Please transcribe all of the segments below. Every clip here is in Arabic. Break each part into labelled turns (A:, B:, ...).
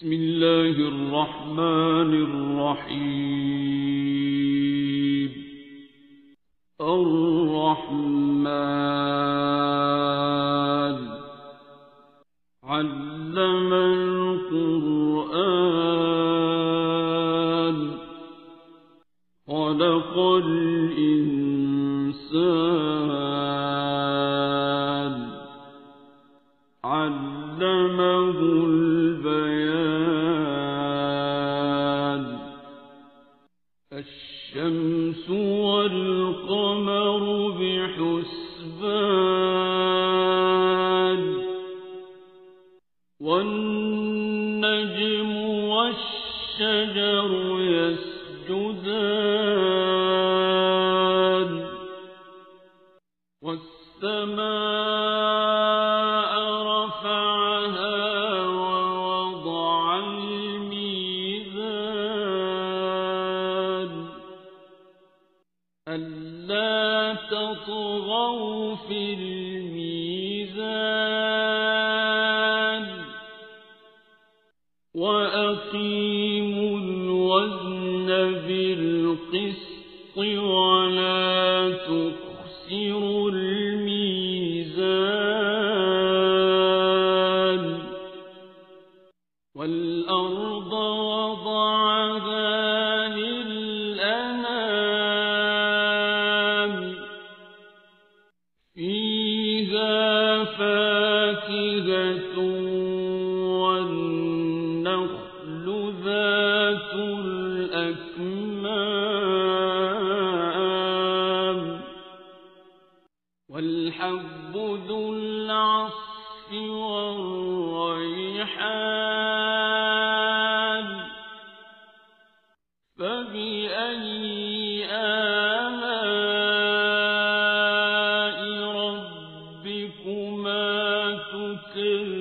A: بسم الله الرحمن الرحيم. الرحمن علم القرآن خلق الإنسان علمه البيان. الشمس والقمر بحسبان والنجم والشجر يسجدان والسماء رفعها ووضع الميزان ألا تطغوا في الميزان وأقيموا الوزن بالقسط ولا تخسروا الميزان. والأرض وضعها للأنام فيها فاكهة والنخل ذات الأكمام والحب ذو العصف والريحان. فبأي آلاء ربكما تكذبان.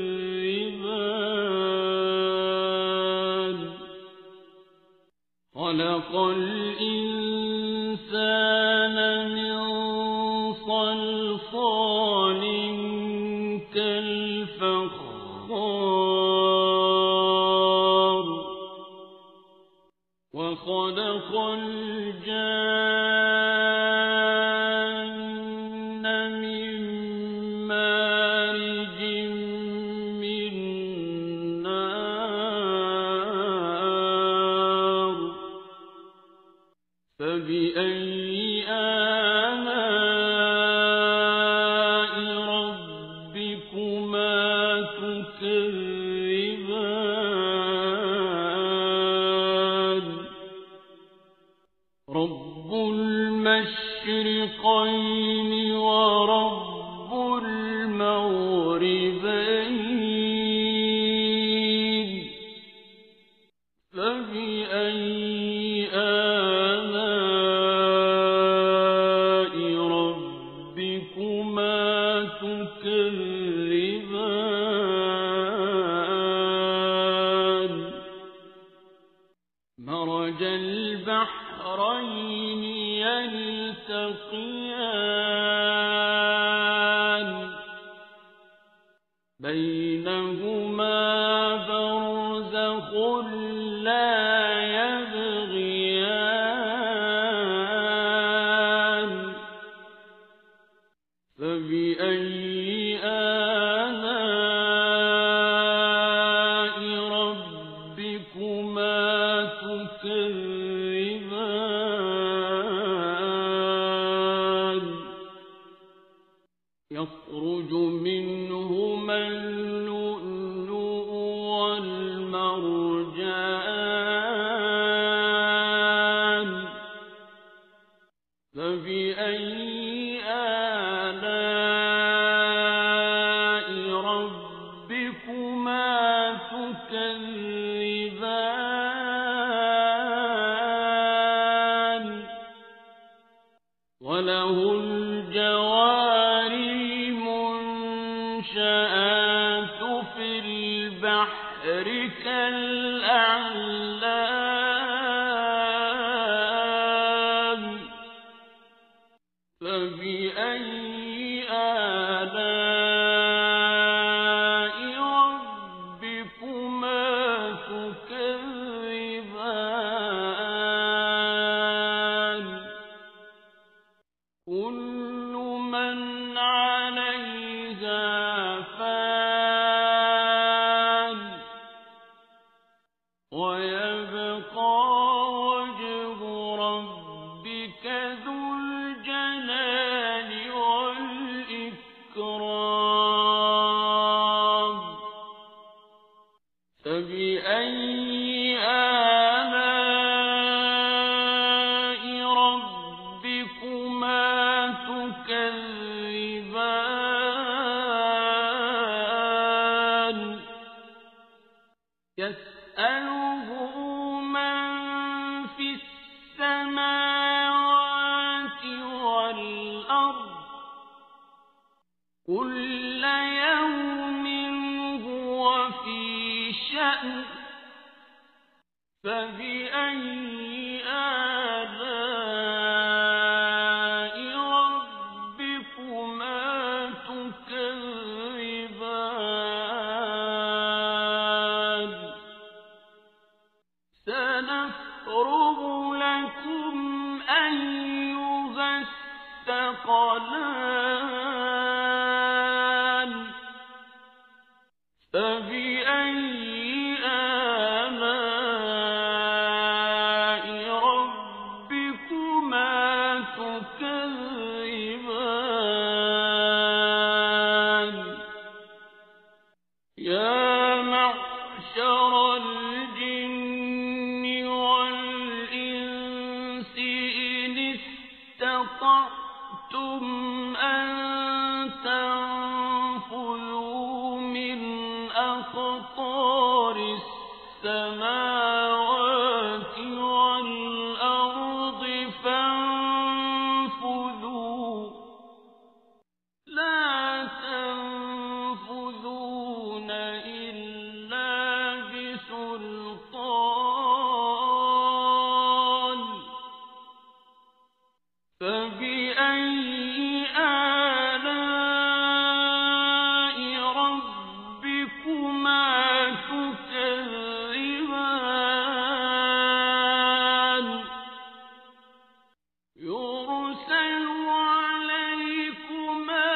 A: خلق الإنسان من صلصال كالفخار وخلق الجان من مارج من نار. فبأي آلاء ربكما تكذبان. رب المشرقين ورب المغربين. فبأي آلاء ربكما تكذبان. مرج البحرين يلتقيان بينهما برزخ لا يبغيان. فبأي آلاء ربكما تكذبان. يخرج منهما اللؤلؤ والمرجان. فبأي آلاء ربكما تكذبان. وله الجوار المنشآت في البحر كالأعلام. فبأي آلاء ربكما تكذبان. ويبقى وجه ربك ذو الجلال والإكرام فبأي آلاء ربكما تكذبان يسأله من في السماوات والأرض كل يوم هو في شأن فبأي آلاء ربكما تكذبان سنفرغ لكم أيها الثقلان فبأي آلاء ربكما تكذبان يا معشر الجن والإنس إن استطعتم أن تنفذوا من أقطار السماوات والأرض فانفذوا لا تنفذون إلا بسلطان فبأي آلاء ربكما تكذبان يرسل عليكما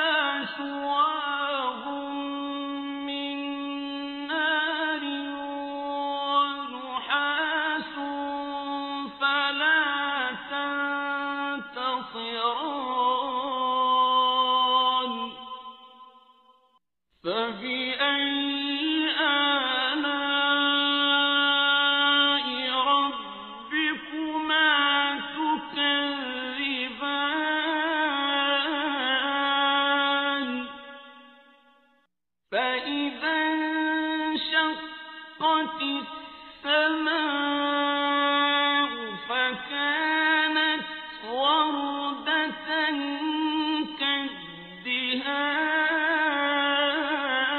A: شواظ من نار ونحاس فلا تنتصران فبأي آلاء ربكما تكذبان فإذا انشقت السماء فكانت وردة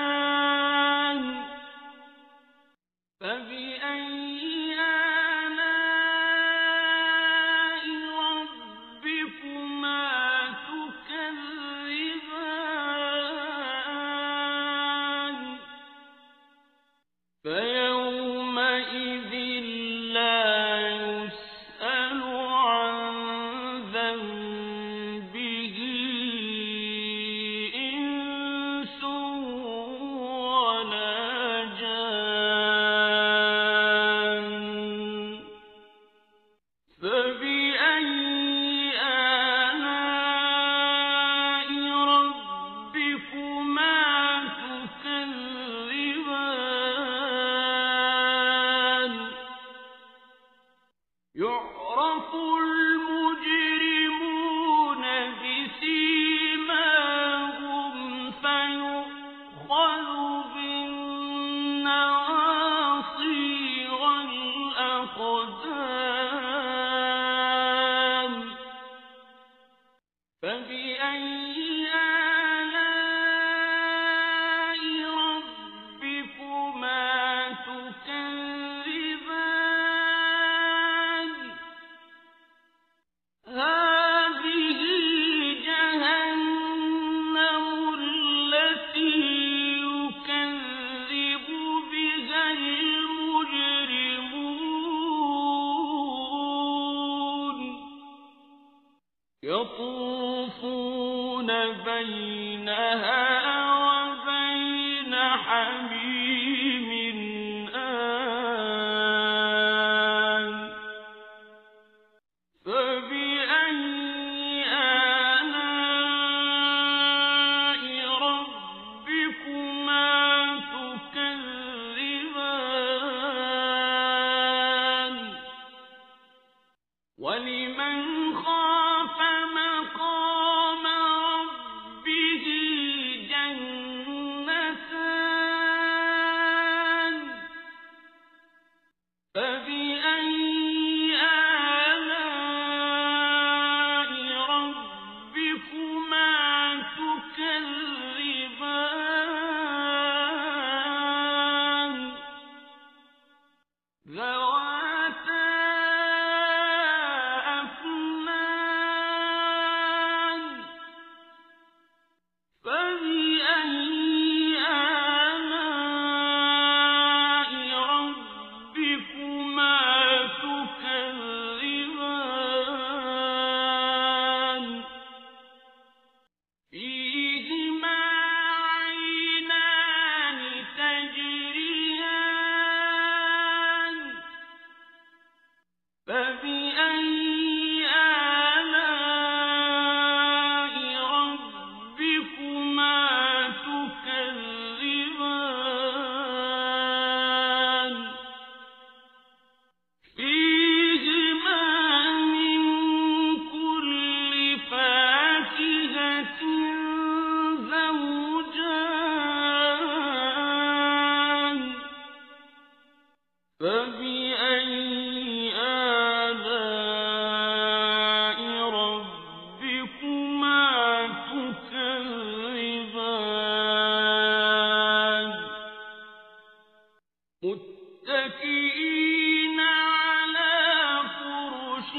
A: كالدهان فبأي آلاء ربكما تكذبان فيومئذ لا يسأل عن ذنبه إنس ولا جان فبأي آلاء ربكما تكذبان يعرف المجرمون بسيماهم فيؤخذ بالنواصي والأقدام فبأي آلاء ربكما تكذبان هذه جهنم التي يكذب بها المجرمون يطوفون بينها وبين حميم آن فبأي آلاء ربكما تكذبان ذواتا أفنان فبأي آلاء ربكما تكذبان فيهما عينان تجريان فبأي آلاء ربكما تكذبان فيهما من كل فاكهة زوجان فبأي آلاء ربكما تكذبان متكئين على فرش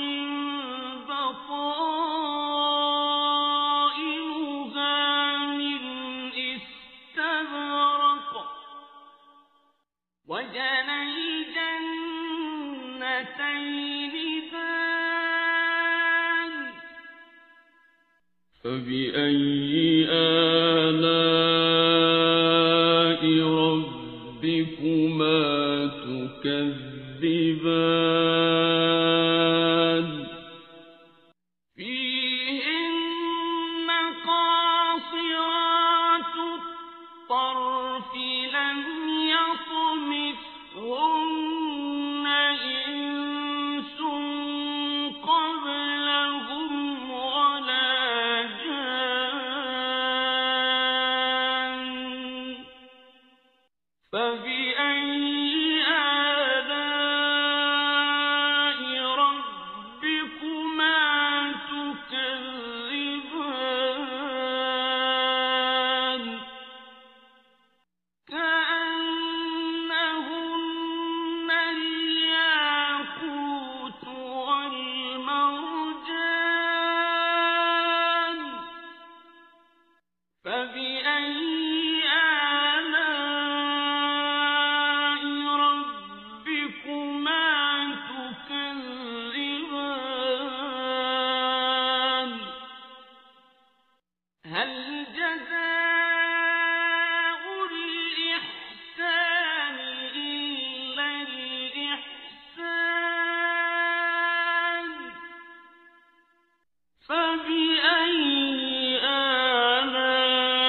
A: بطائنها من استبرق وجنى الجنتين دان فبأي آلاء ربكما تكذبان فيهن قاصرات الطرف لم يطمثهن إنس قبلهم ولا جان فبأي آلاء ربكما تكذبان كأنهن الياقوت والمرجان فبأي آلاء ربكما تكذبان هل جزاء الإحسان إلا الإحسان فبأي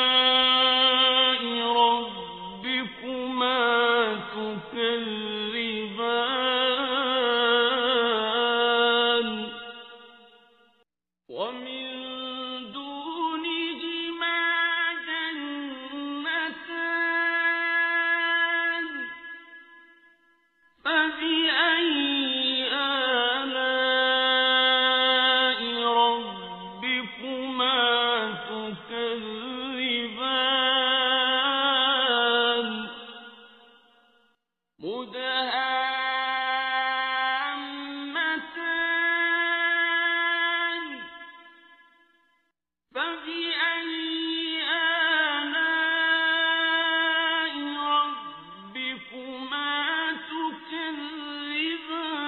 A: آلاء ربكما تكذبان ومن دونهما جنتان فبأي آلاء ربكما تكذبان مدهامتان فبأي آلاء ربكما تكذبان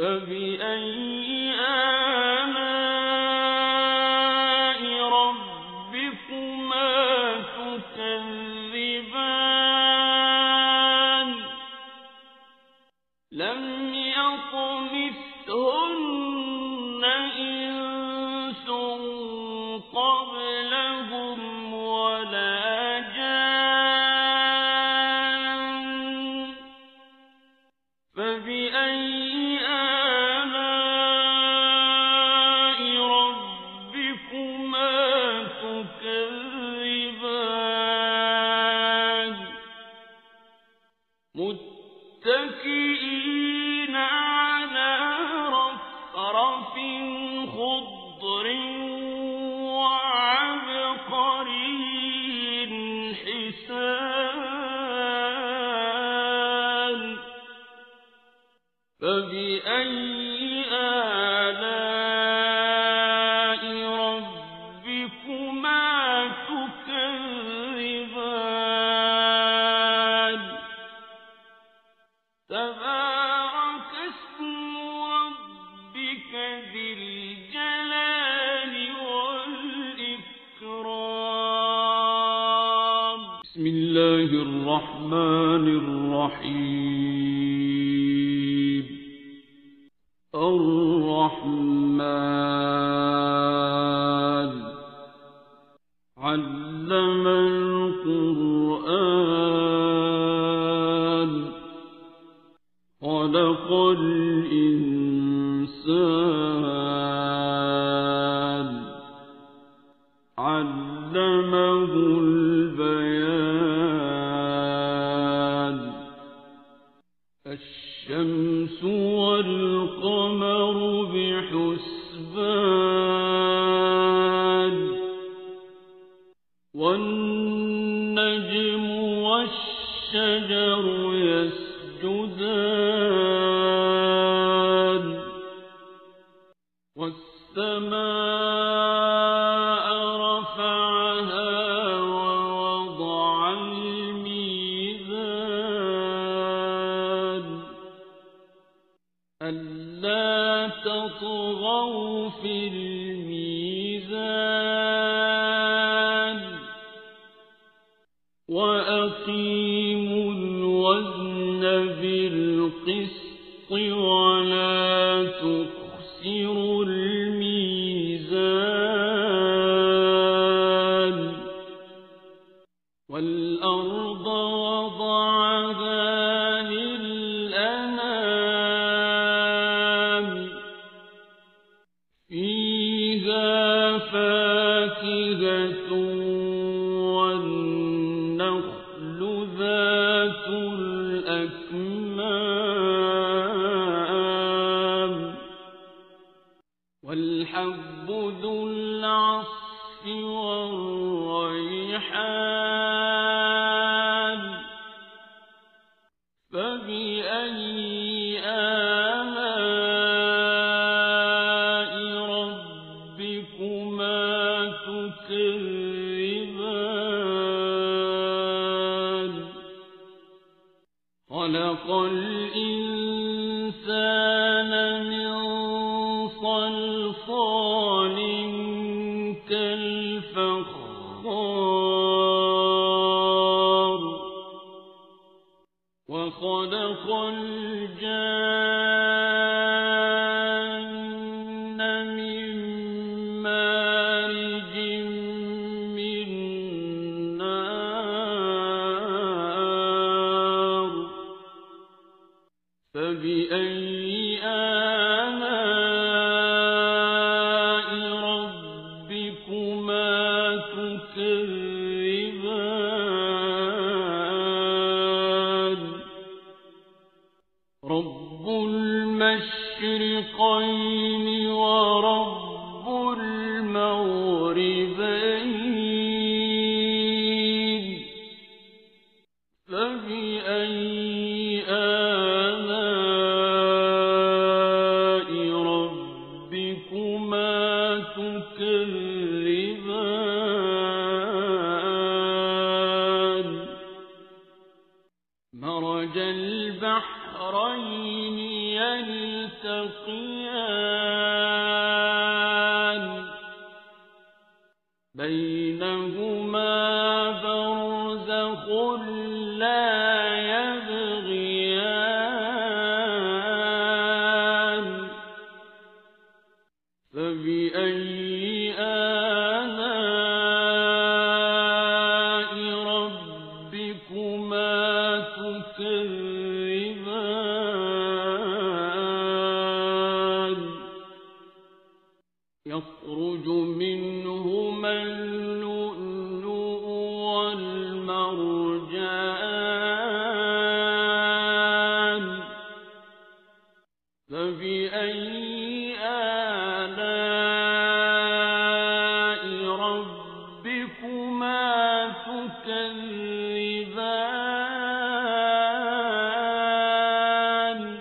A: فبأي آلاء ربكما تكذبان لم يطمثهن إنس قبلهم ولا جان فبأي آلاء ربكما تكذبان متكئين على رفرف خضر وعبقري حسان فبأي آلاء ربكما تكذبان تبارك اسم ربك ذي الجلال والإكرام بسم الله الرحمن الرحيم الرحمن علم القرآن خلق الإنسان علمه البيان الشمس والقمر بحسبان والنجم والشجر يسجدان والسماء رفعها ووضع الميزان ألا تطغوا في الميزان وأقيموا الوزن بالقسط ولا تخسروا الميزان والأرض وضعها للأنام فيها فاكهة والنخل ذات الأكمام والحب ذو العصف والريحان فبأي آلاء ربكما تكذبان خلق الإنسان من صلصال كالفخار وخلق الجان من مارج من نار فبأي آلاء ربكما تكذبان رب المشرقين ورب المغربين فبأي آلاء ربكما تكذبان مرج البحرين يلتقيان يلتقيان بينهما برزخ لا يبغيان فبأي آلاء ربكما تكذبان يخرج منهما اللؤلؤ والمرجان فبأي آلاء ربكما تكذبان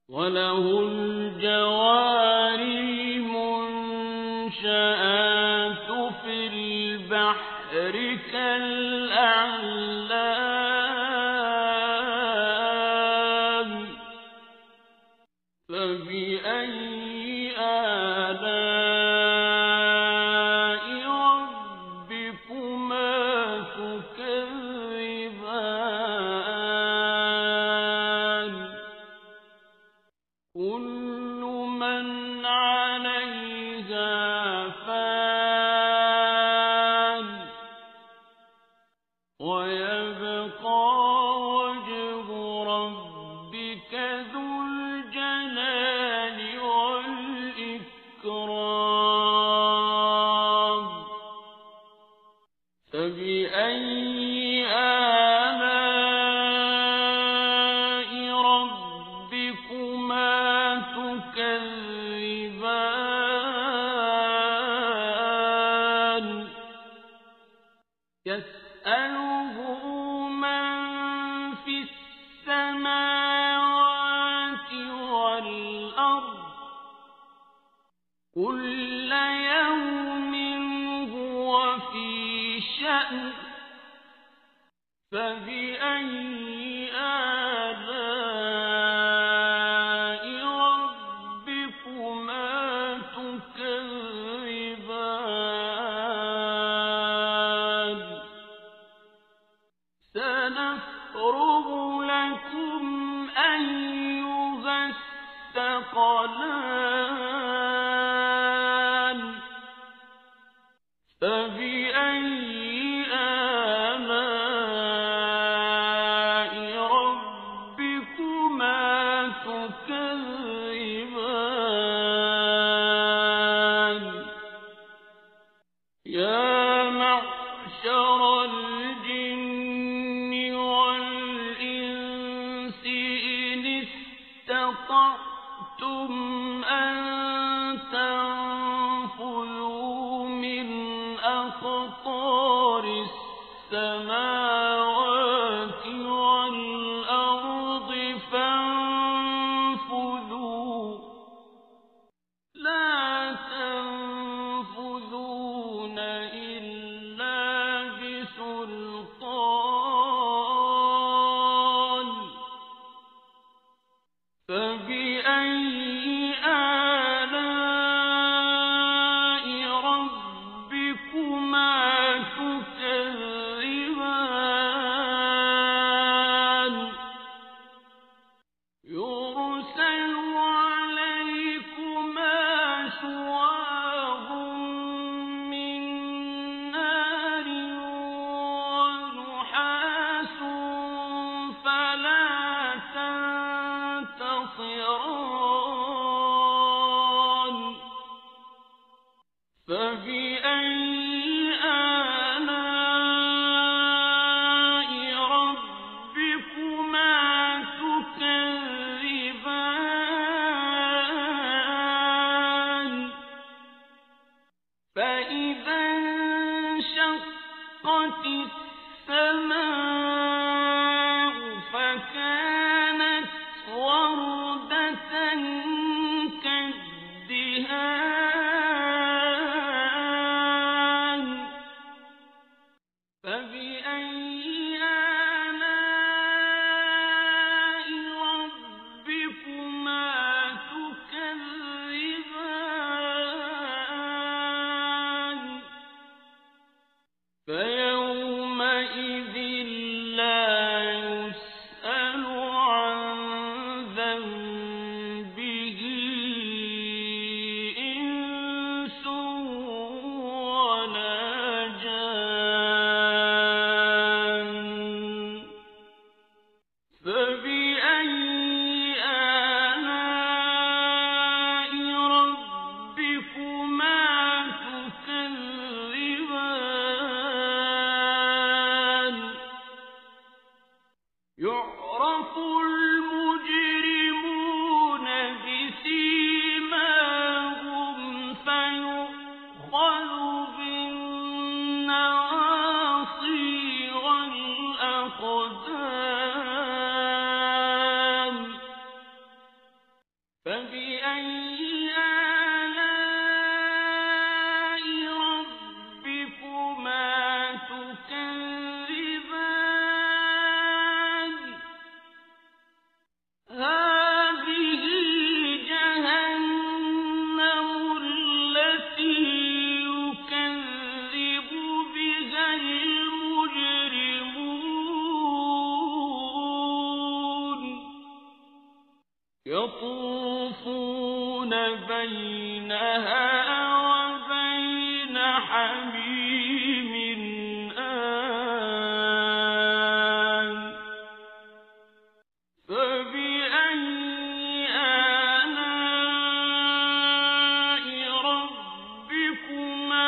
A: وله الجوار المنشآت في البحر كالأعلام فبأي آلاء ربكما تكذبان كل من عليها فان ويبقى وجه ربك ذو الجلال والإكرام فبأي آلاء ربكما تكذبان يسأله من في السماوات والأرض كل يوم هو في شأن فبأي آلاء ربكما تكذبان سنفرغ لكم أيها الثقلان فبأي آلاء ربكما تكذبان يا معشر الجن والإنس إن استطعتم أن تنفذوا من أقطار السماوات والأرض فانفذوا لا تنفذون إلا بسلطان فبأي آلاء ربكما تكذبان يرسل عليكما شواظ من نار ونحاس فلا تنتصران فبأي آلاء ربكما تكذبان فإذا انشقت السماء فكانت وردة كالدهان فبأي آلاء ربكما فبأي آلاء ربكما تكذبان هذه جهنم التي يكذب بها المجرمون يطوفون بينها وبين حميم آن فبأي آلاء ربكما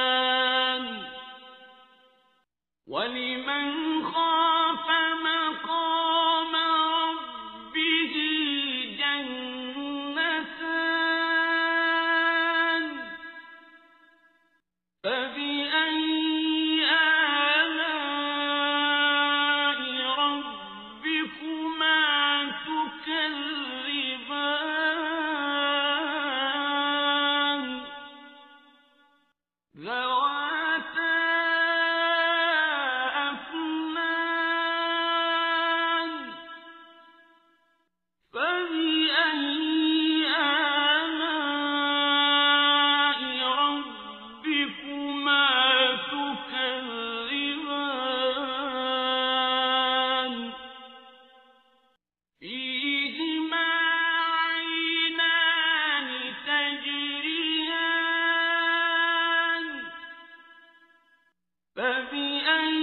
A: تكذبان ولمن خاف مقام ربه جنتان فبأي آلاء ربكما تكذبان ذواتا أفنان فبأي آلاء ربكما تكذبان فيهما عينان تجريان فبأي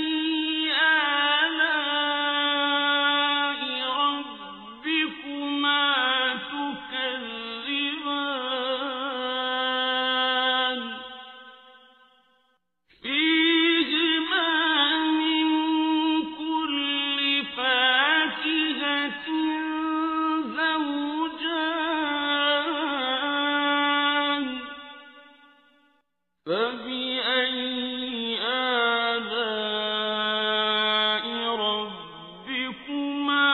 A: آلاء ربكما تكذبان فيهما من كل فاكهة زوجان فبأي آلاء ربكما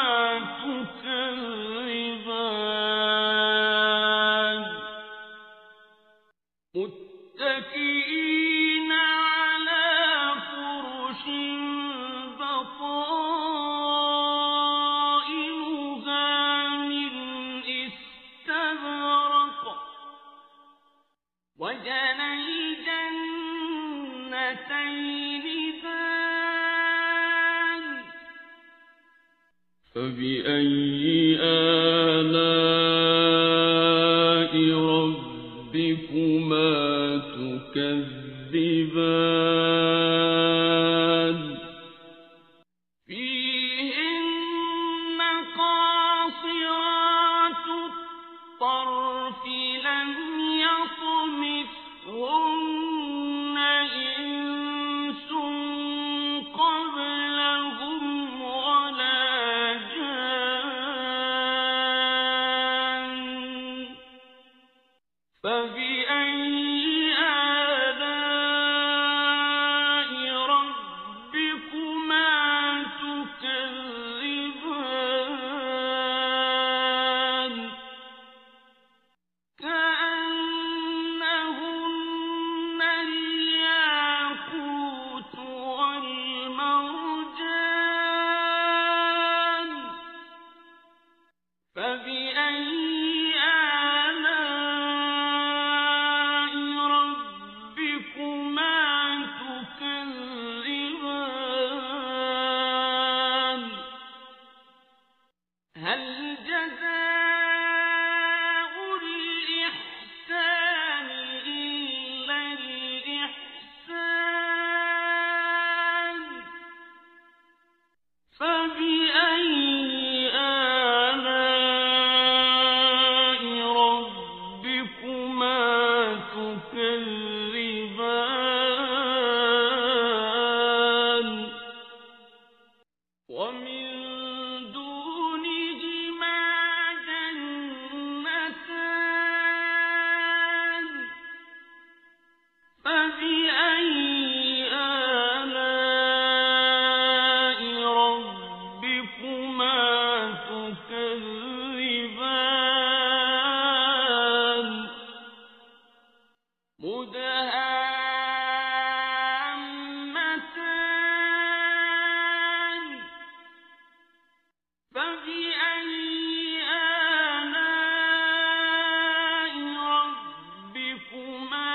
A: تكذبان متكئين على فرش بطائنها من استبرق وجنى الجنتين دان فبأي آلاء ربكما تكذبان فيهن قاصرات الطرف لم يطمثهن إنس قبلهم ولا جان فبأي آلاء ربكما تكذبان كأنهن الياقوت والمرجان فبأي آلاء ربكما تكذبان هل جزاء الإحسان إلا الإحسان فبأي آلاء ربكما تكذبان ومن دونهما جنتان فبأي آلاء ربكما فبأي آلاء ربكما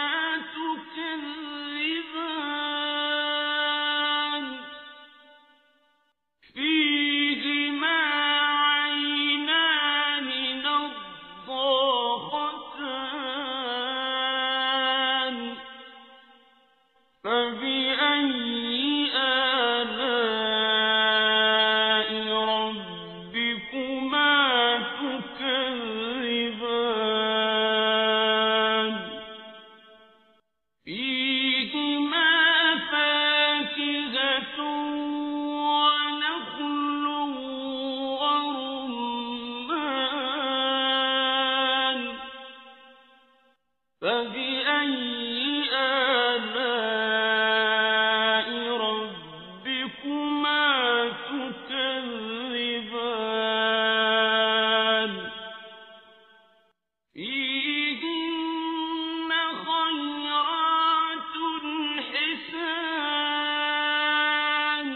A: تكذبان فيهما عينان نضاختان فبأي آلاء ربكما تكذبان فيهما فاكهة ونخل ورمان فبأي آلاء ربكما تكذبان فيهن خيرات حسان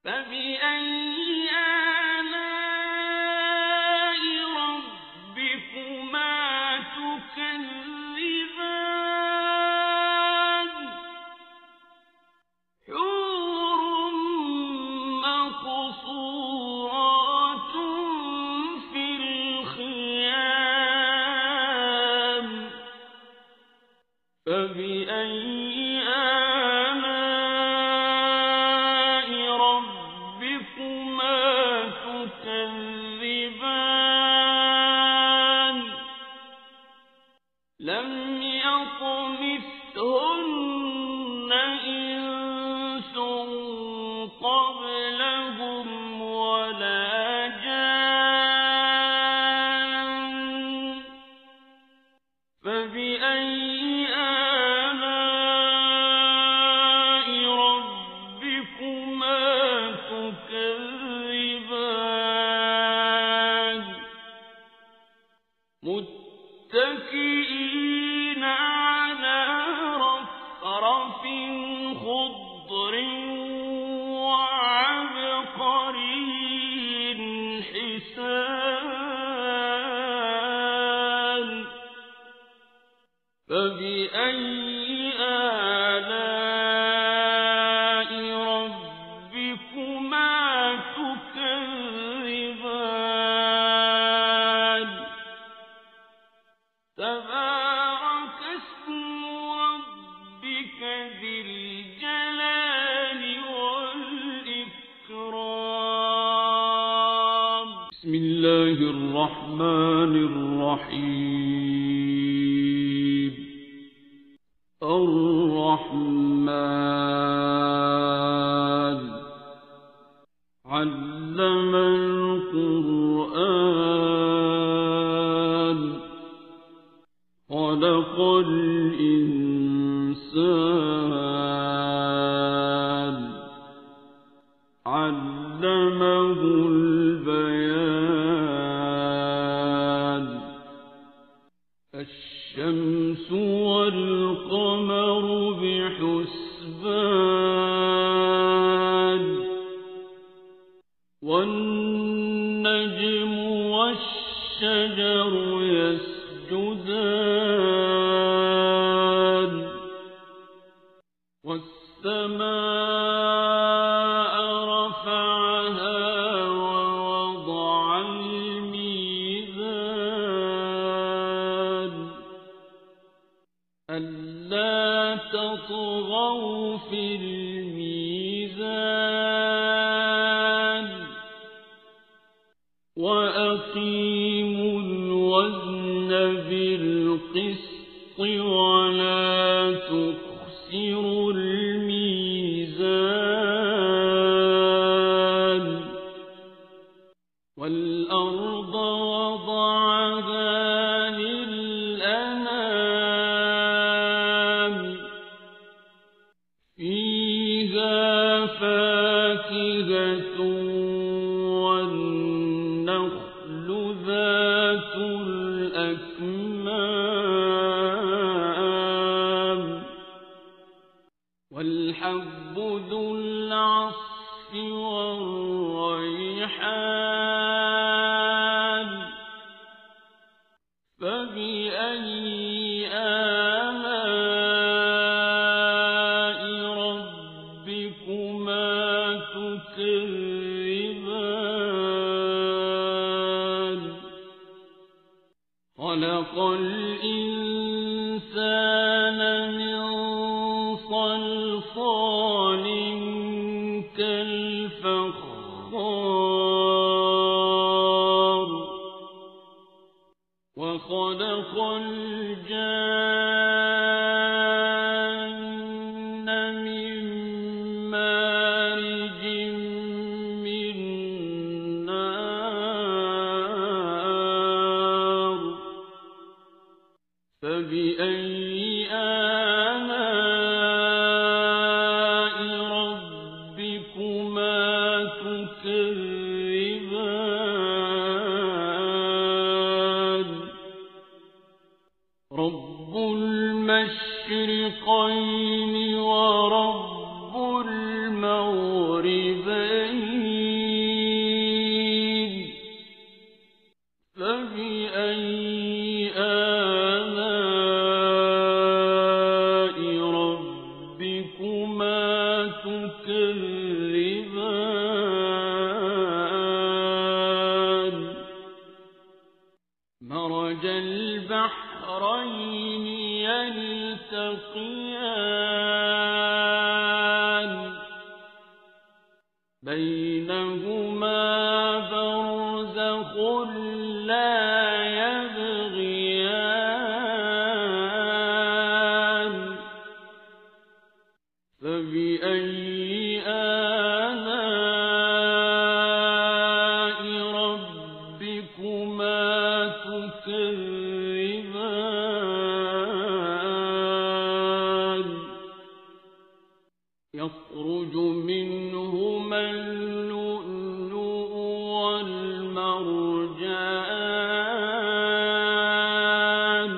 A: فبأي آلاء ربكما تكذبان حور مقصورات في الخيام فبأي آلاء ربكما تكذبان لم يطمثهن إنس قبلهم ولا جان فبأي آلاء ربكما تكذبان متكئين على رفرف خضر وعبقري حسان فبأي آلاء ربكما تكذبان تبارك اسم ربك ذي الجلال والإكرام بسم الله الرحمن الرحيم الرحمن علم القرآن خلق الإنسان علمه البيان الشمس والقمر بحسبان والنجم والشجر يسجدان والسماء رفعها ووضع الميزان ألا تطغوا في الميزان وأقيموا الوزن بالقسط ولا تخسروا الميزان والأرض وضعها للأنام فيها فاكهة والنخل ذات الأكمام والحب ذو العصف والريحان خلق الإنسان من صلصال كالفخار وخلق الجان من مارج من نار فبأي آلاء ربكما تكذبان رب المشرقين ورب المغربين فبأي آلاء ربكما تكذبان مرج البحرين يلتقيان بينهما برزخ لا يبغيان فبأي آلاء ربكما تكذبان يخرج منهما اللؤلؤ والمرجان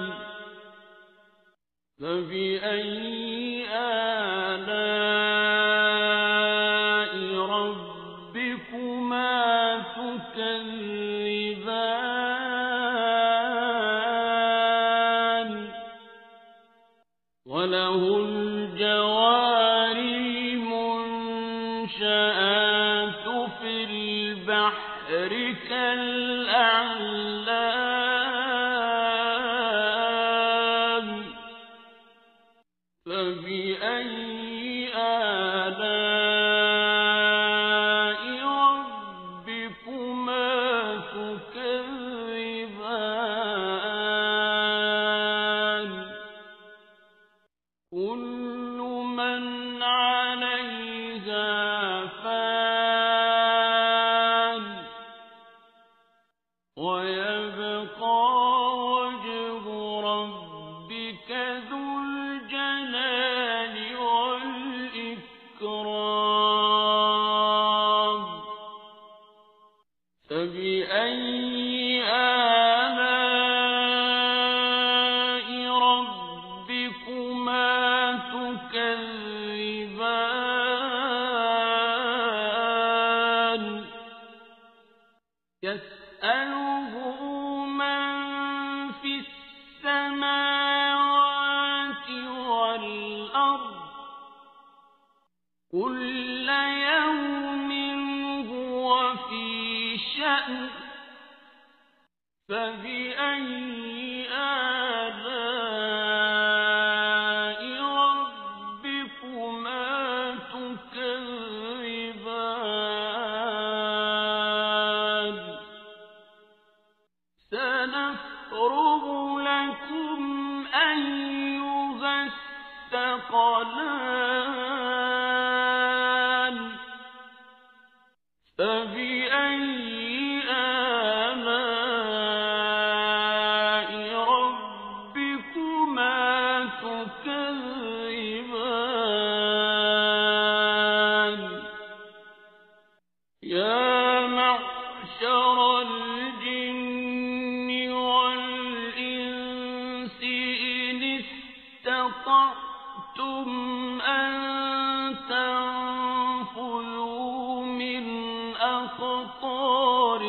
A: فبأي آلاء ربكما تكذبان وله الجوار المنشآت في البحر كالأعلام فبأي آلاء ربكما تكذبان كل من عليها فان ويبقى وجه ربك ذو الجلال والإكرام فبأي آلاء ربكما تكذبان يسأله من في السماوات والأرض كل يوم هو في شأن فبأي آلاء ربكما تكذبان سنفرغ لكم أيها الثقلان فبأي آلاء ربكما تكذبان يا معشر الجن والإنس إن استطعتم أن تنفذوا من أقطار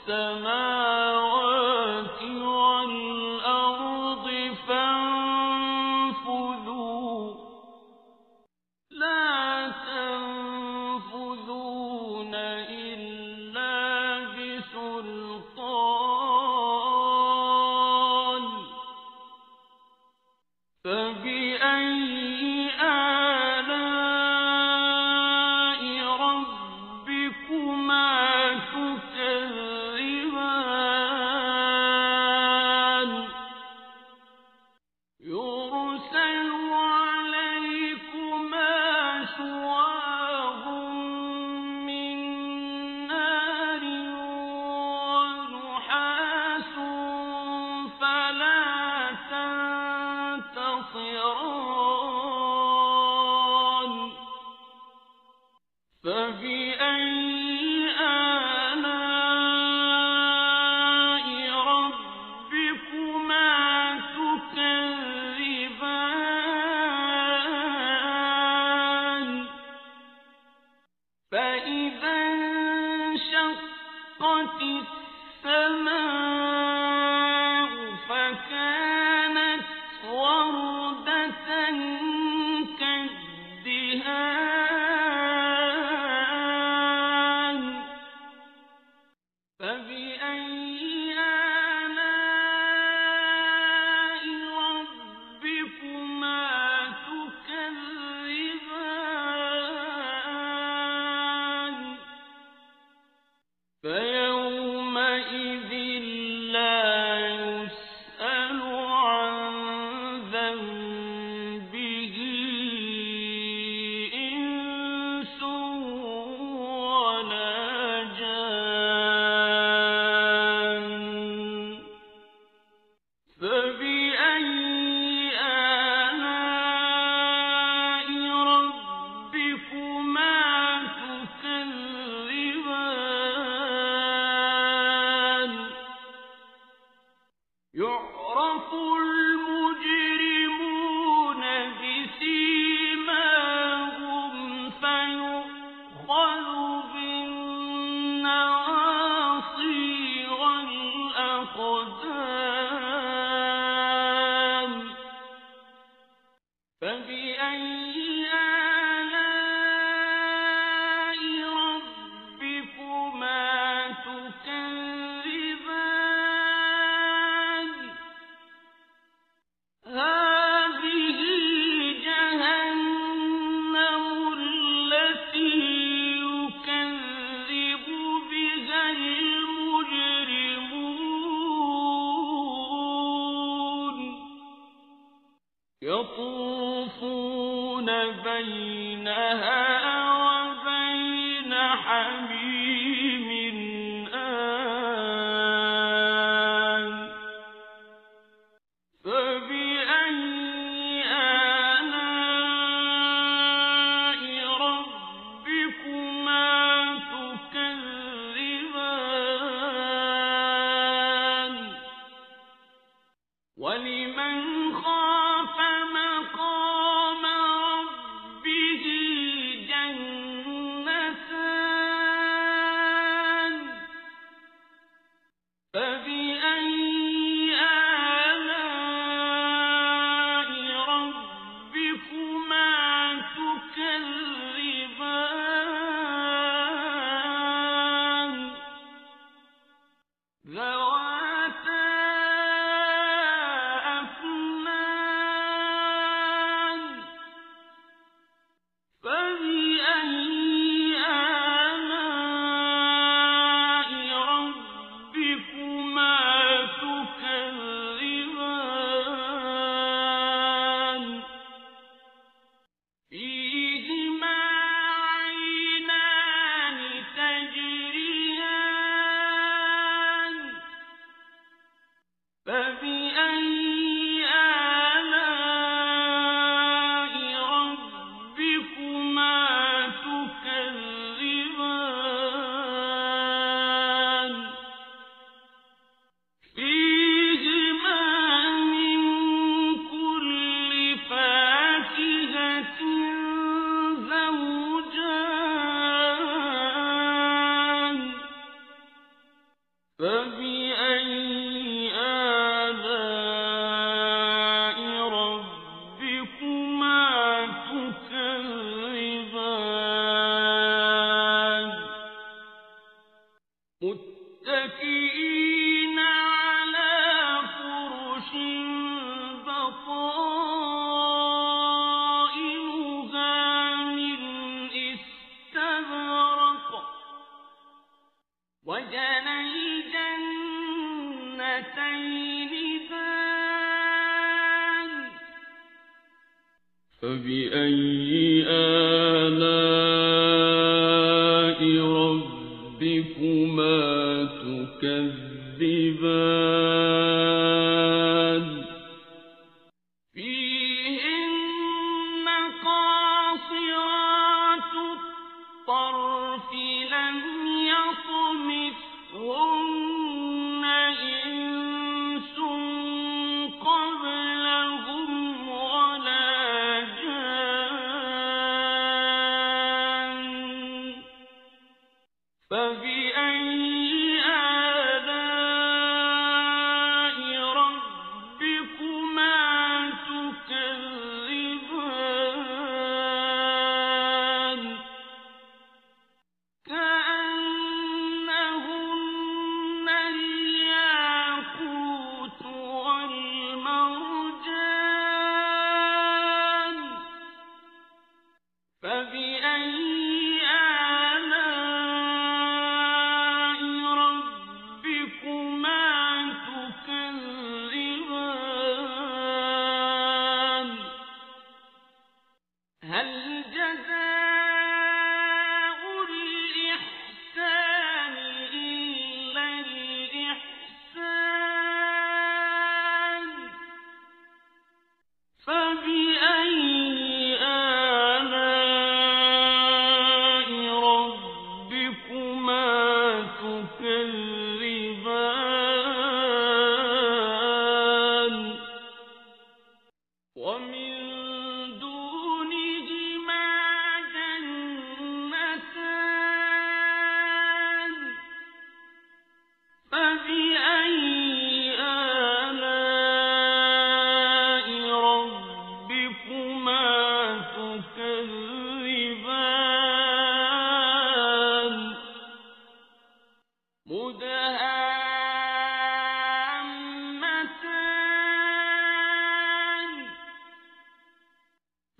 A: السماوات والأرض فانفذوا لا تنفذون إلا بسلطان فبأي آلاء ربكما تكذبان يرسل عليكما شواظ من نار ونحاس فلا تنتصران فبأي آلاء ربكما تكذبان فإذا انشقت السماء فكانت وردة كالدهان فبأي آلاء ربكما تكذبان فيومئذ لا يسأل عن ذنبه إنس ولا جان فبأي آلاء ربكما تكذبان يعرف المجرمون بسيماهم فيؤخذ بالنواصي والأقدام فبأي آلاء ربكما تكذبان هذه جهنم التي يكذب بها المجرمون يطوفون بينها وبين حميم آن فبأي آلاء ربكما تكذبان ولمن خاف مقام ربه جنتان فبأي آلاء ربكما تكذبان ذواتا أفنان فبأي آلاء ربكما تكذبان فيهما عينان تجريان فبأي آلاء ربكما تكذبان فيهما من كل فاكهة زوجان فبأي آلاء ربكما تكذبان متكئين على فرش بطائنها وجنى الجنتين دان فبأي آلاء ربكما تكذبان فيهن قاصرات الطرف لم يطمثهن إنس قبلهم ولا جان فبأي آلاء ربكما تكذبان كأنهن الياقوت والمرجان فبأي آلاء ربكما تكذبان هل جزاء الإحسان إلا الإحسان فبأي آلاء ربكما تكذبان ومن دونهما جنتان فبأي آلاء ربكما تكذبان مدهامتان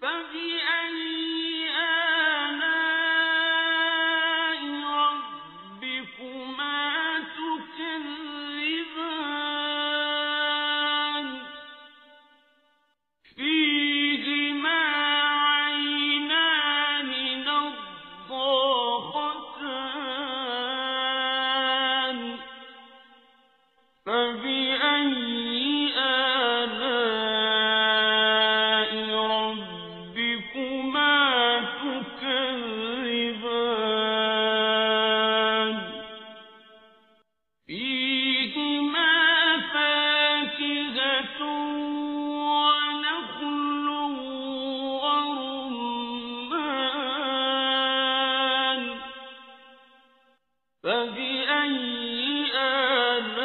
A: فبأي آلاء ربكما تكذبان فيهما عينان نضاختان فبأي آلاء ربكما تكذبان فيهما فاكهة ونخل ورمان فبأي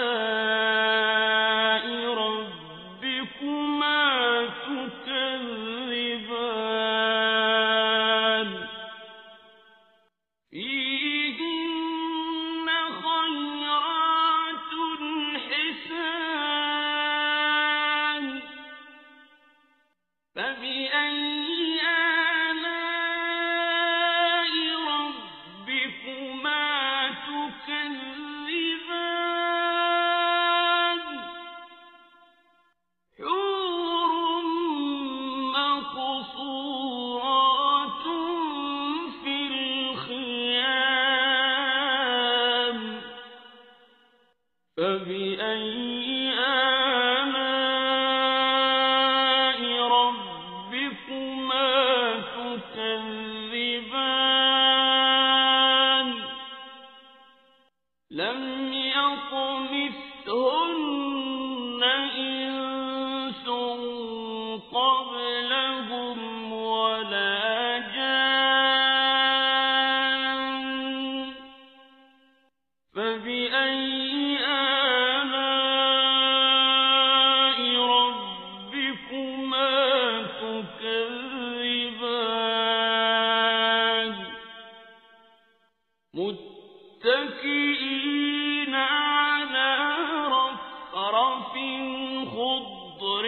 A: آلاء ربكما تكذبان فيهن خيرات حسان فبأي آلاء ربكما تكذبان حور مقصورات في الخيام فبأي آلاء ربكما تكذبان لم يطمثهن إنس قبلهم ولا جان فبأي آلاء ربكما تكذبان متكئين على رفرف خضر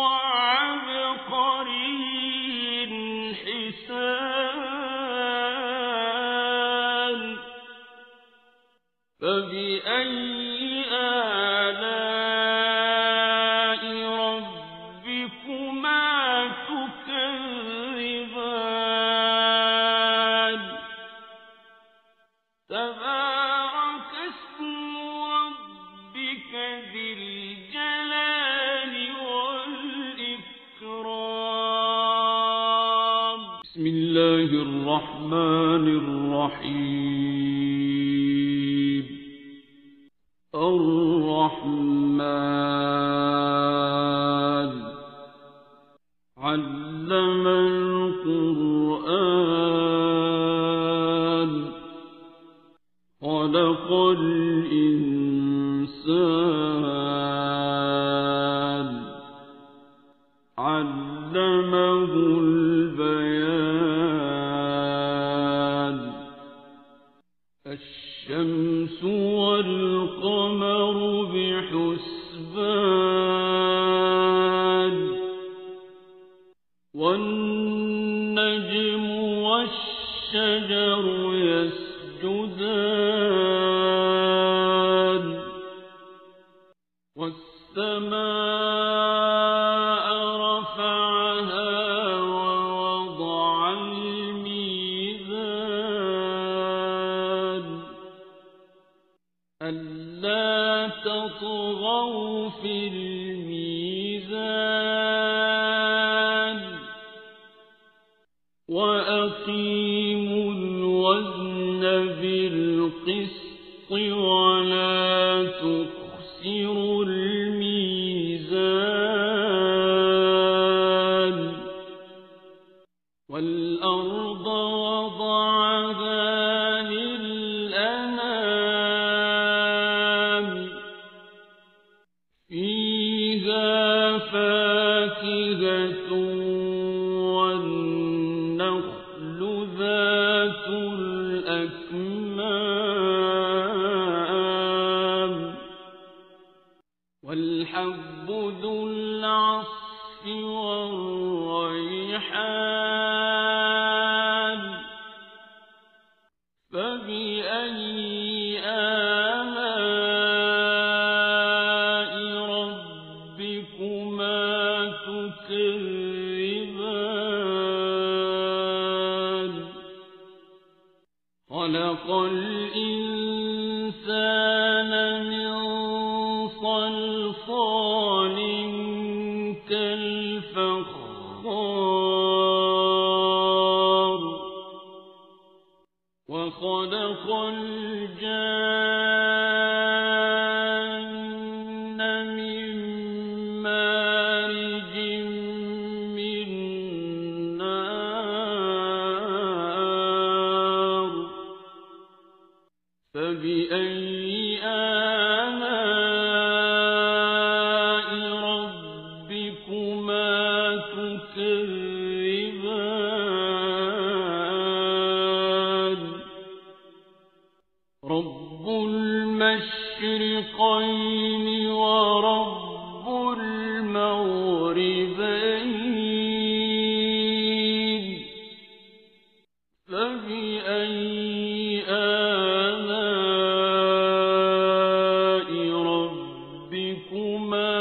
A: وعبقري حسان فبأي آلاء ربكما تكذبان تبارك اسم ربك ذي الجلال والإكرام بسم الله الرحمن الرحيم الرحمن علم القرآن خلق الإنسان علمه البيان الشمس والقمر بحسبان والنجم والشجر يسجدان والسماء رفعها ووضع الميزان ألا تطغوا في الميزان وأقيموا الوزن بالقسط ولا تخسروا الميزان والأرض وضعها للأنام فيها فاكهة والنخل ذات الأكمام والحب ذو العصف والريحان فبأي آلاء ربكما تكذبان خلق الإنسان من صلصال كالفخار وخلق الجان من مارج من نار فبأي آلاء ربكما تكذبان رب المشرقين ورب المغربين فبأي آلاء ربكما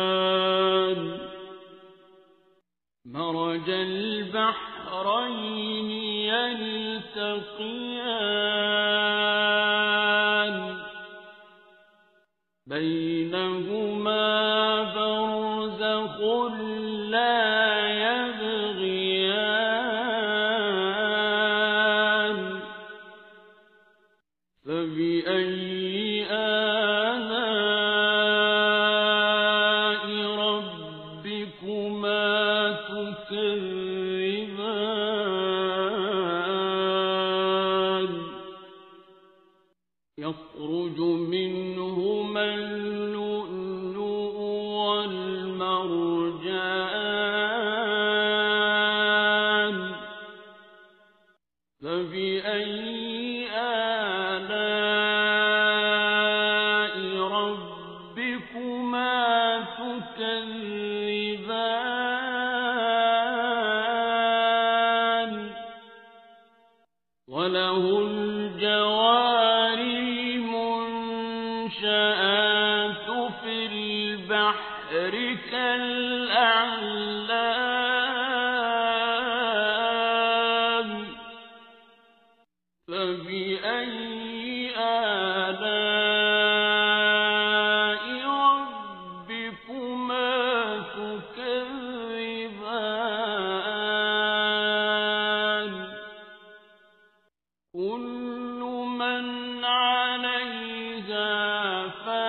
A: تكذبان مرج البحرين يلتقيان بينهما برزخ لا يبغيان فبأي آلاء ربكما تكذبان يخرج منهما اللؤلؤ والمرجان فبأي آلاء ربكما تكذبان وله الجوار المنشآت في البحر كالأعلام فبأي آلاء ربكما تكذبان كل من عليها فان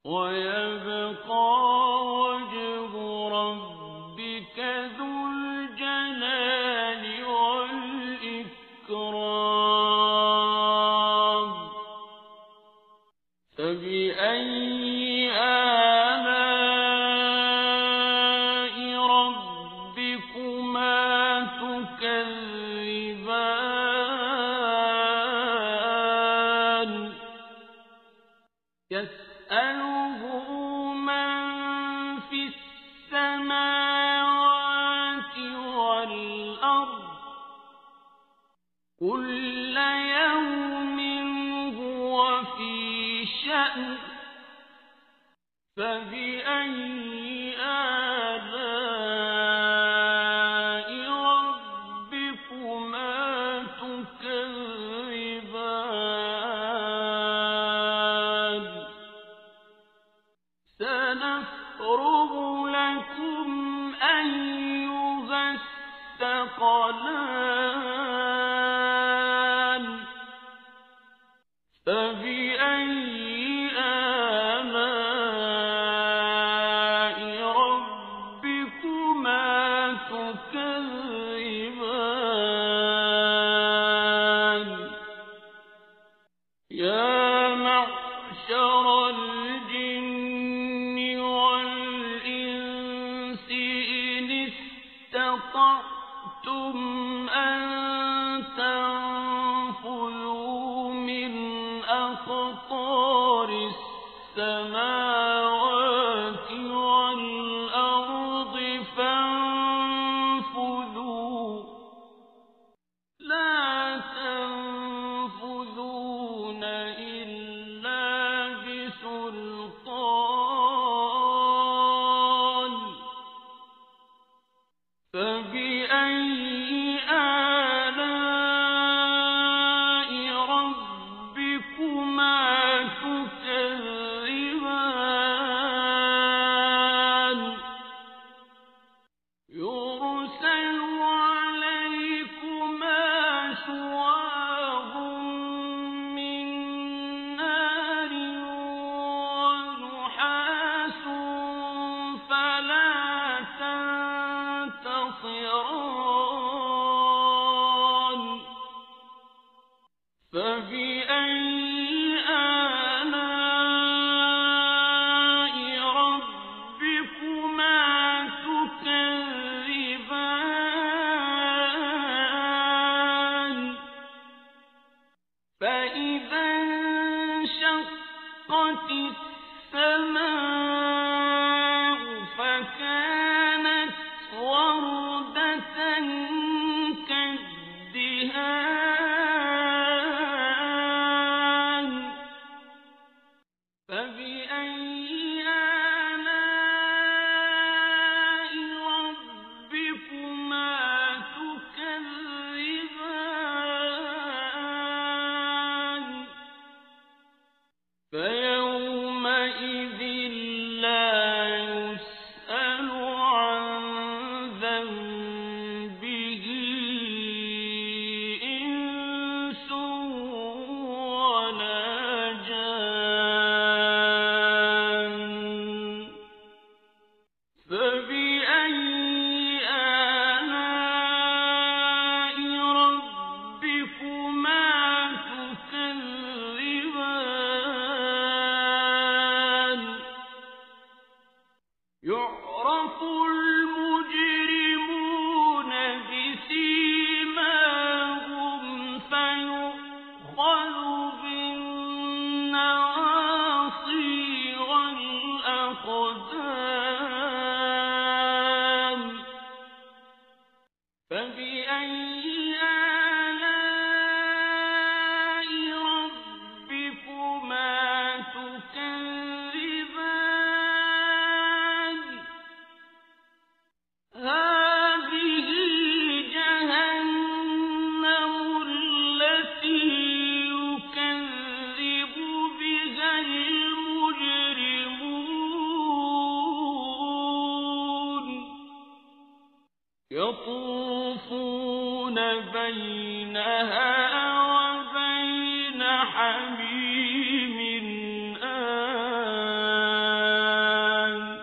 A: ويبقى وجه ربك ذو الجلال والإكرام فبأي آلاء ربكما تكذبان يسأله من في السماوات والأرض كل يوم هو في شأن فبأي آلاء ربكما تكذبان سنفرغ لكم أيها الثقلان فبأي آلاء ربكما تكذبان يا معشر الجن والإنس إن استطعتم أن تنفذوا من أقطار السماوات والأرض فانفذوا لا تنفذون إلا بسلطان فبأي آلاء ربكما تكذبان يرسل عليكما شواظ من نار ونحاس فلا تنتصران فبأي آلاء ربكما تكذبان فإذا انشقت السماء فكانت وردة كالدهان فبأي آلاء ربكما تكذبان فيومئذ لا يسأل عن ذنبه إنس ولا جان فبأي آلاء ربكما تكذبان يعرف المجرمون بسيماهم فيؤخذ بالنواصي والأقدام يطوفون بينها وبين حميم آن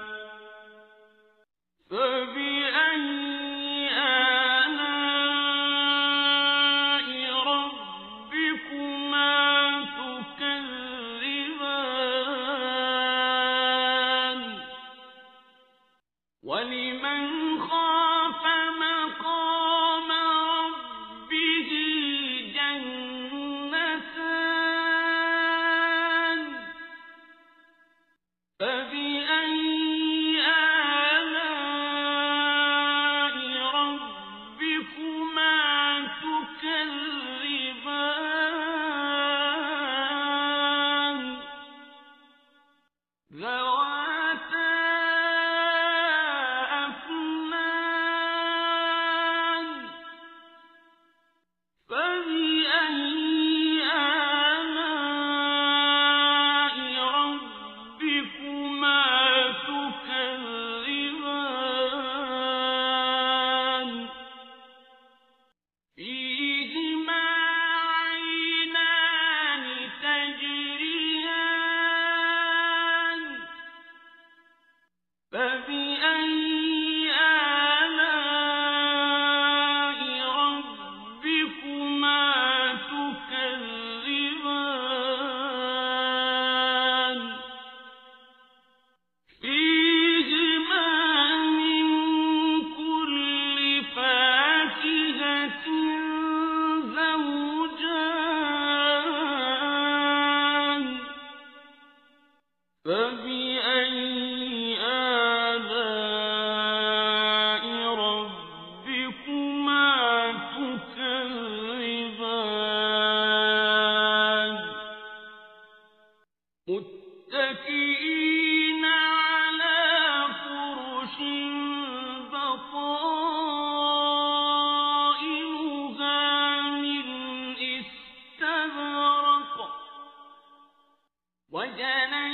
A: فبأي آلاء ربكما تكذبان ولمن خاف مقام ربه جنتان فبأي آلاء ربكما تكذبان ذواتا أفنان فبأي آلاء ربكما تكذبان فيهما عينان تجريان فبأي آلاء ربكما تكذبان فيهما من كل فاكهة زوجان فبأي آلاء ربكما تكذبان متكئين على فرش بطائنها من استبرق وجنى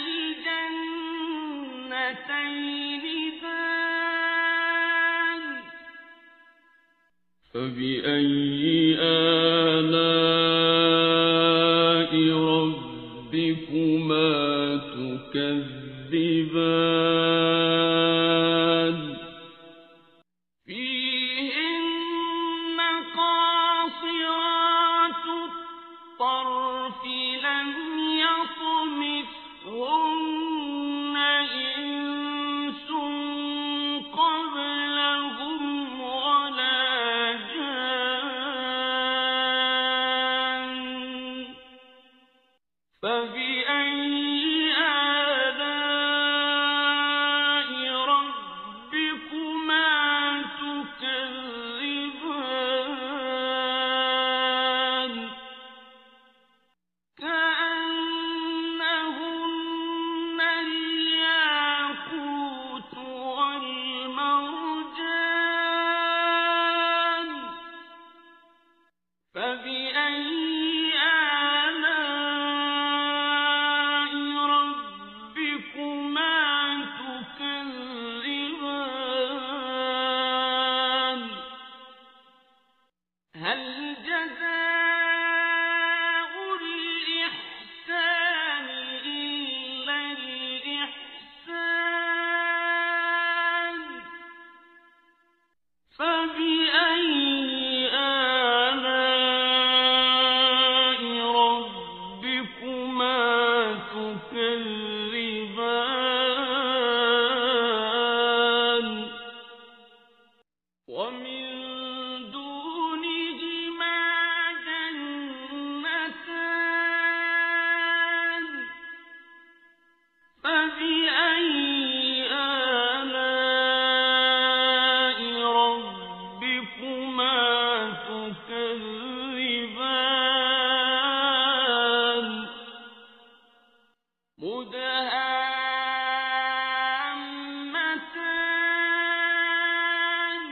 A: الجنتين دان فبأي آلاء ربكما تكذبان فيهن قاصرات الطرف لم يطمثهن إنس قبلهم ولا جان فبأي آلاء ربكما تكذبان كأنهن الياقوت والمرجان فبأي آلاء ربكما تكذبان هل جزاء الإحسان إلا الإحسان فبأي آلاء ربكما تكذبان ومن دونهما جنتان فبأي آلاء ربكما تكذبان مدهامتان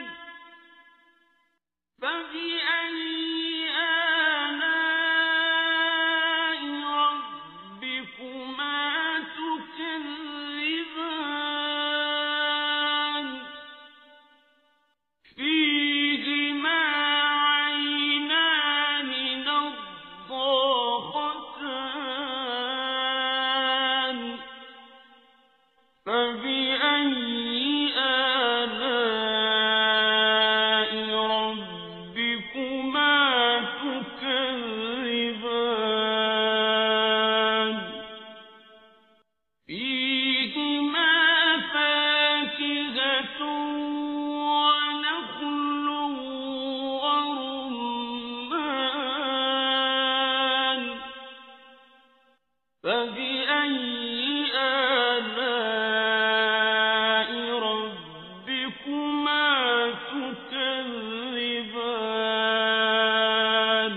A: تكذبان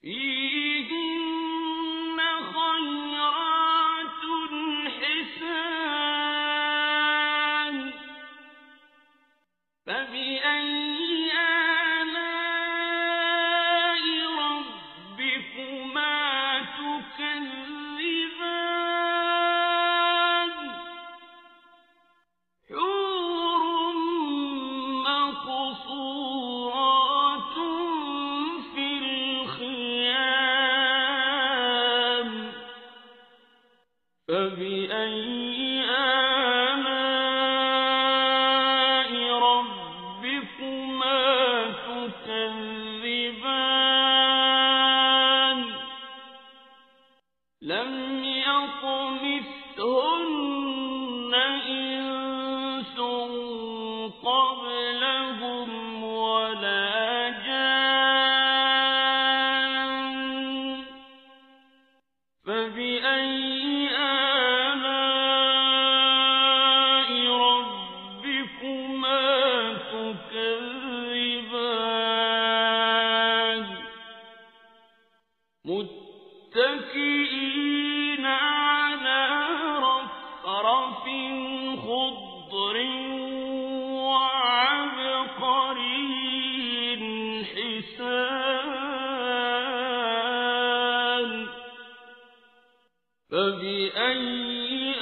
A: فيهن خيرات حسان فبأي آلاء ربكما تكذبان حور مقصورات في الخيام فبأي آلاء ربكما تكذبان لم يطمثهن إنس قبلهم ولا جان فبأي آلاء ربكما تكذبان متكئين على رفرف خضر وعبقري حسان فبأي